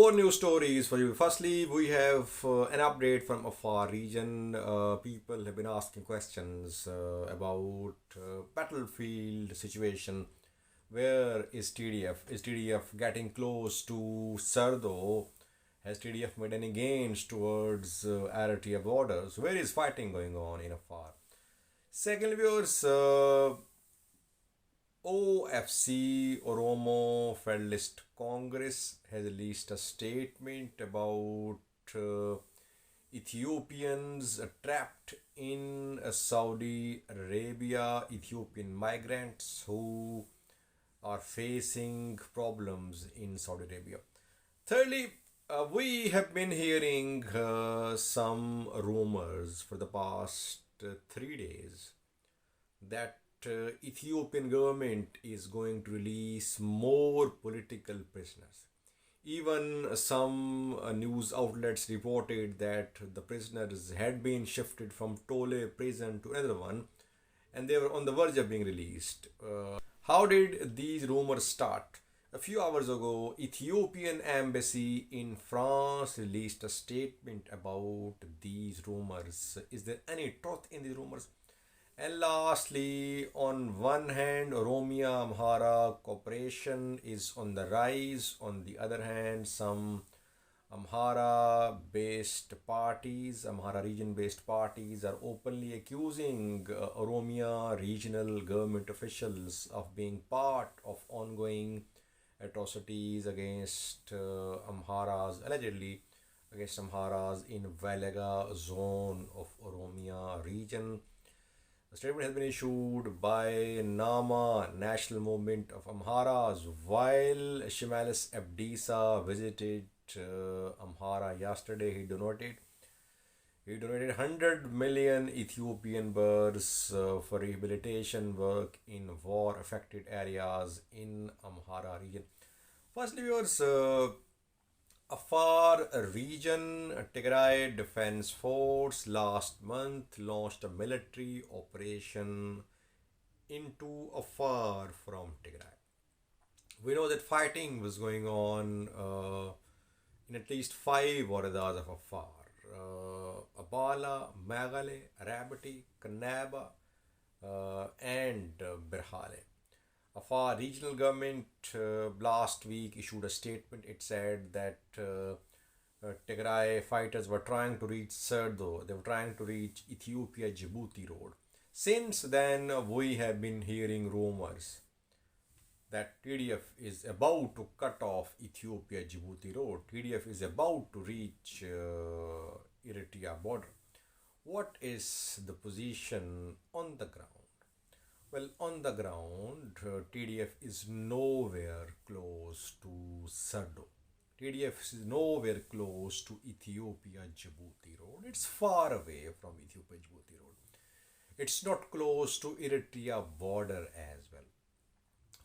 Four news stories for you. Firstly, we have an update from Afar region. People have been asking questions about battlefield situation. Where is TDF? Is TDF getting close to Sardo? Has TDF made any gains towards Eritrea borders? Where is fighting going on in Afar? Second, viewers, OFC Oromo Federalist Congress has released a statement about Ethiopians trapped in Saudi Arabia, Ethiopian migrants who are facing problems in Saudi Arabia. Thirdly, we have been hearing some rumors for the past 3 days that Ethiopian government is going to release more political prisoners. Even some news outlets reported that the prisoners had been shifted from Tole prison to another one and they were on the verge of being released. How did these rumors start? A few hours ago, Ethiopian embassy in France released a statement about these rumors. Is there any truth in these rumors? And lastly, on one hand, Oromia Amhara cooperation is on the rise. On the other hand, some Amhara region based parties are openly accusing Oromia regional government officials of being part of ongoing atrocities against allegedly against Amharas in Valaga zone of Oromia region. The statement has been issued by Nama National Movement of Amharas while Shimalis Abdisa visited Amhara yesterday. He donated 100 million Ethiopian birrs for rehabilitation work in war affected areas in Amhara region. Firstly, viewers, Afar region Tigray Defense Force last month launched a military operation into Afar from Tigray. We know that fighting was going on in at least 5 waradas of Afar: Abala, Magale, Arabati, Kanaba, and Birhale. Afar regional government last week issued a statement. It said that Tigray fighters were trying to reach Sardo. They were trying to reach Ethiopia-Djibouti road. Since then, we have been hearing rumors that TDF is about to cut off Ethiopia-Djibouti road. TDF is about to reach Eritrea border. What is the position on the ground? Well, on the ground, TDF is nowhere close to Sardo. TDF is nowhere close to Ethiopia-Djibouti road. It's far away from Ethiopia-Djibouti road. It's not close to Eritrea border as well.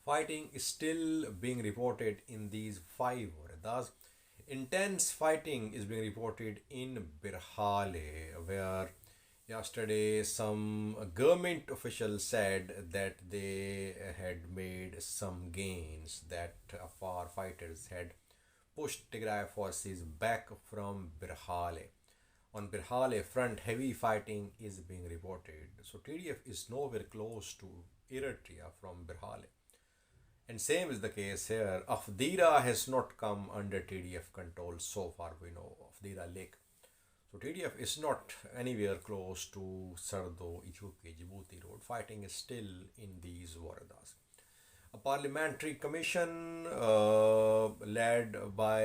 Fighting is still being reported in these 5 waradas. Intense fighting is being reported in Birhale, where yesterday some government officials said that they had made some gains, that Afar fighters had pushed Tigray forces back from Birhale. On Birhale front, heavy fighting is being reported. So TDF is nowhere close to Eritrea from Birhale. And same is the case here. Afdira has not come under TDF control so far we know, Afdira Lake. So TDF is not anywhere close to Sardo, Ethiopia-Djibouti road. Fighting is still in these waradas. A parliamentary commission led by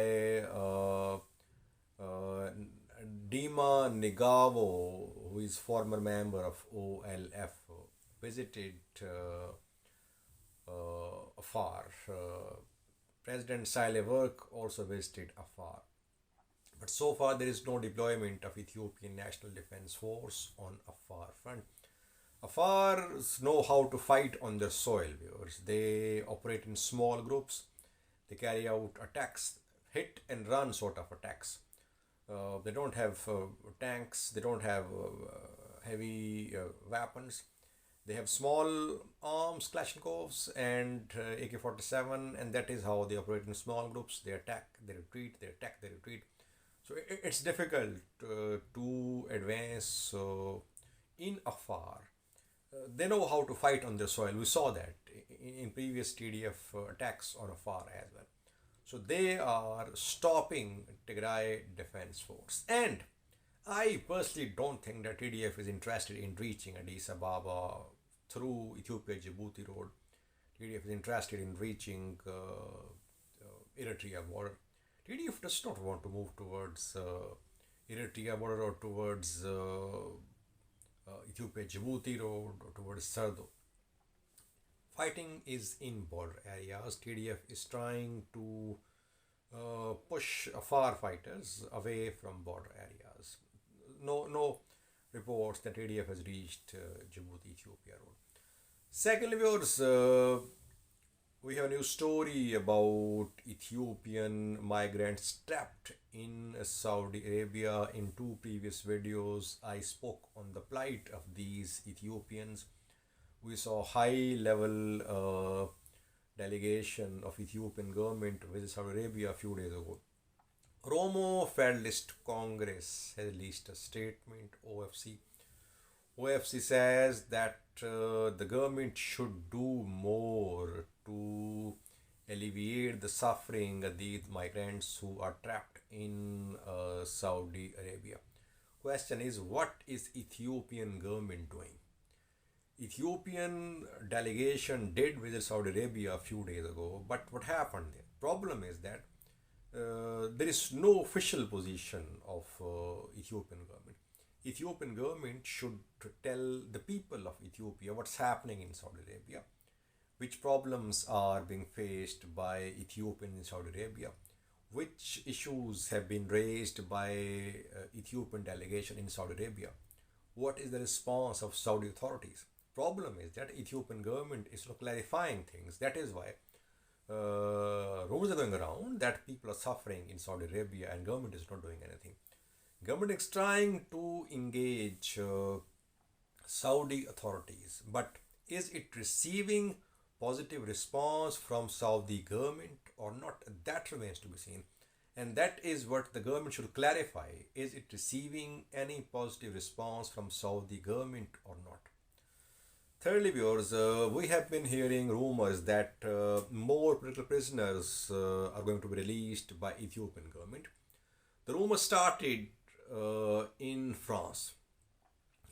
Dima Nigavo, who is former member of OLF, visited Afar. President Sahle Work also visited Afar. But so far there is no deployment of Ethiopian National Defense Force on Afar front. Afars know how to fight on their soil, viewers. They operate in small groups. They carry out attacks, hit and run sort of attacks. They don't have tanks. They don't have heavy weapons. They have small arms, Kalashnikovs, and AK-47, and that is how they operate in small groups. They attack, they retreat, they attack, they retreat. So it's difficult to advance in Afar. They know how to fight on their soil. We saw that in previous TDF attacks on Afar as well. So they are stopping Tigray Defense Force. And I personally don't think that TDF is interested in reaching Addis Ababa through Ethiopia Djibouti road. TDF is interested in reaching Eritrea border. TDF does not want to move towards Eritrea border or towards Ethiopia Djibouti road or towards Sardo. Fighting is in border areas. TDF is trying to push Afar fighters away from border areas. No reports that TDF has reached Djibouti Ethiopia road. Secondly, viewers, we have a new story about Ethiopian migrants trapped in Saudi Arabia. In two previous videos, I spoke on the plight of these Ethiopians. We saw high-level delegation of Ethiopian government visit Saudi Arabia a few days ago. Oromo Federalist Congress has released a statement, OFC says that the government should do more to alleviate the suffering of these migrants who are trapped in Saudi Arabia. Question is, what is Ethiopian government doing? Ethiopian delegation did visit Saudi Arabia a few days ago, but what happened there? Problem is that there is no official position of Ethiopian government. Ethiopian government should tell the people of Ethiopia what's happening in Saudi Arabia, which problems are being faced by Ethiopians in Saudi Arabia, which issues have been raised by Ethiopian delegation in Saudi Arabia, what is the response of Saudi authorities. Problem is that Ethiopian government is not clarifying things. That is why rumors are going around that people are suffering in Saudi Arabia and government is not doing anything. Government is trying to engage Saudi authorities, but is it receiving positive response from Saudi government or not? That remains to be seen, and that is what the government should clarify. Is it receiving any positive response from Saudi government or not? Thirdly, viewers, we have been hearing rumors that more political prisoners are going to be released by Ethiopian government. The rumor started in France.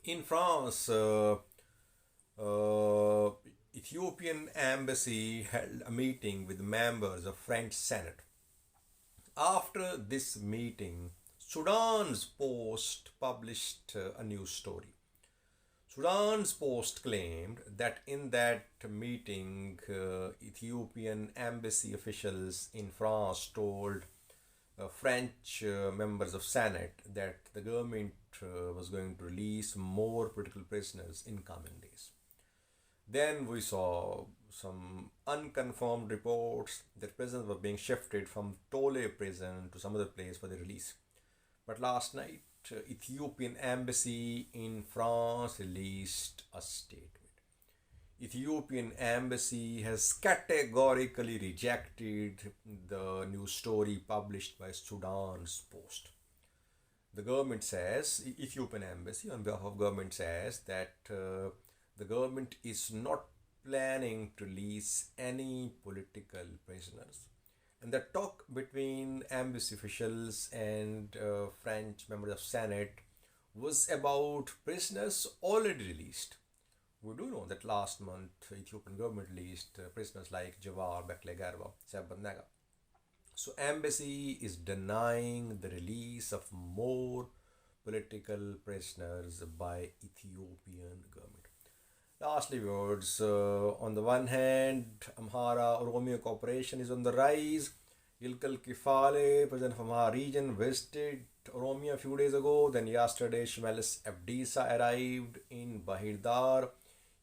In France, Ethiopian embassy held a meeting with members of French Senate. After this meeting, Sudan's Post published a news story. Sudan's Post claimed that in that meeting, Ethiopian embassy officials in France told French members of Senate that the government was going to release more political prisoners in coming days. Then we saw some unconfirmed reports that prisoners were being shifted from Tole prison to some other place for their release. But last night, Ethiopian embassy in France released a statement. Ethiopian embassy has categorically rejected the news story published by Sudan's Post. The government says, Ethiopian embassy on behalf of government says that the government is not planning to release any political prisoners. And the talk between embassy officials and French members of Senate was about prisoners already released. We do know that last month Ethiopian government released prisoners like Jawar, Bekele Garba, Sebandnaga. So embassy is denying the release of more political prisoners by Ethiopian government. Lastly, viewers, on the one hand, Amhara Oromia cooperation is on the rise. Ilkal Kifale, president of Amhara region, visited Oromia a few days ago. Then yesterday, Shimelis Abdisa arrived in Bahirdar.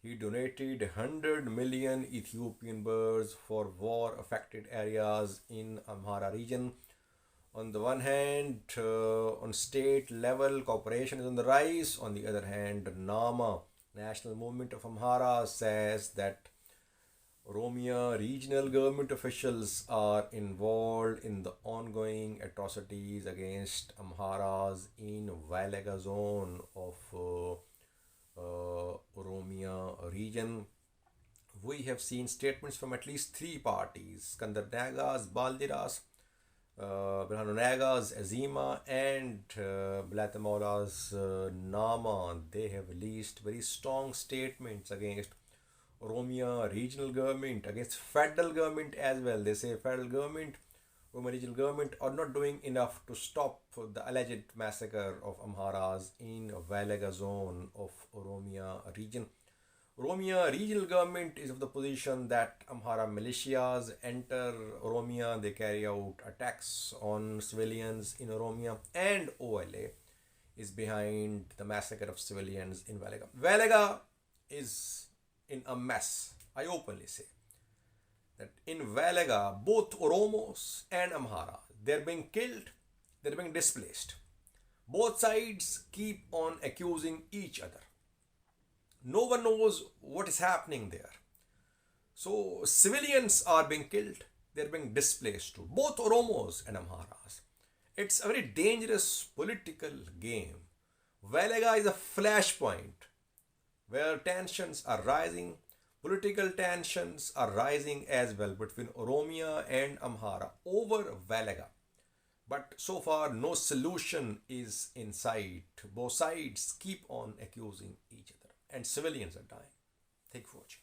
He donated 100 million Ethiopian birds for war-affected areas in Amhara region. On the one hand, on state level, cooperation is on the rise. On the other hand, Nama National Movement of Amhara says that Oromia regional government officials are involved in the ongoing atrocities against Amharas in Valaga zone of Oromia region. We have seen statements from at least three parties: Kandarnagas, Baldiras, Brahmanaga's Azima, and Blatamola's Nama. They have released very strong statements against Oromia regional government, against federal government as well. They say federal government, Oromia regional government are not doing enough to stop the alleged massacre of Amharas in Valaga zone of Oromia region. Oromia regional government is of the position that Amhara militias enter Oromia, they carry out attacks on civilians in Oromia, and OLA is behind the massacre of civilians in Valaga. Valaga is in a mess. I openly say that in Valaga, both Oromos and Amhara, they're being killed, they're being displaced. Both sides keep on accusing each other. No one knows what is happening there. So civilians are being killed, they're being displaced too, both Oromos and Amharas. It's a very dangerous political game. Valaga is a flashpoint where tensions are rising, political tensions are rising as well between Oromia and Amhara over Valaga. But so far, no solution is in sight. Both sides keep on accusing each other, and civilians are dying. Thank you for watching.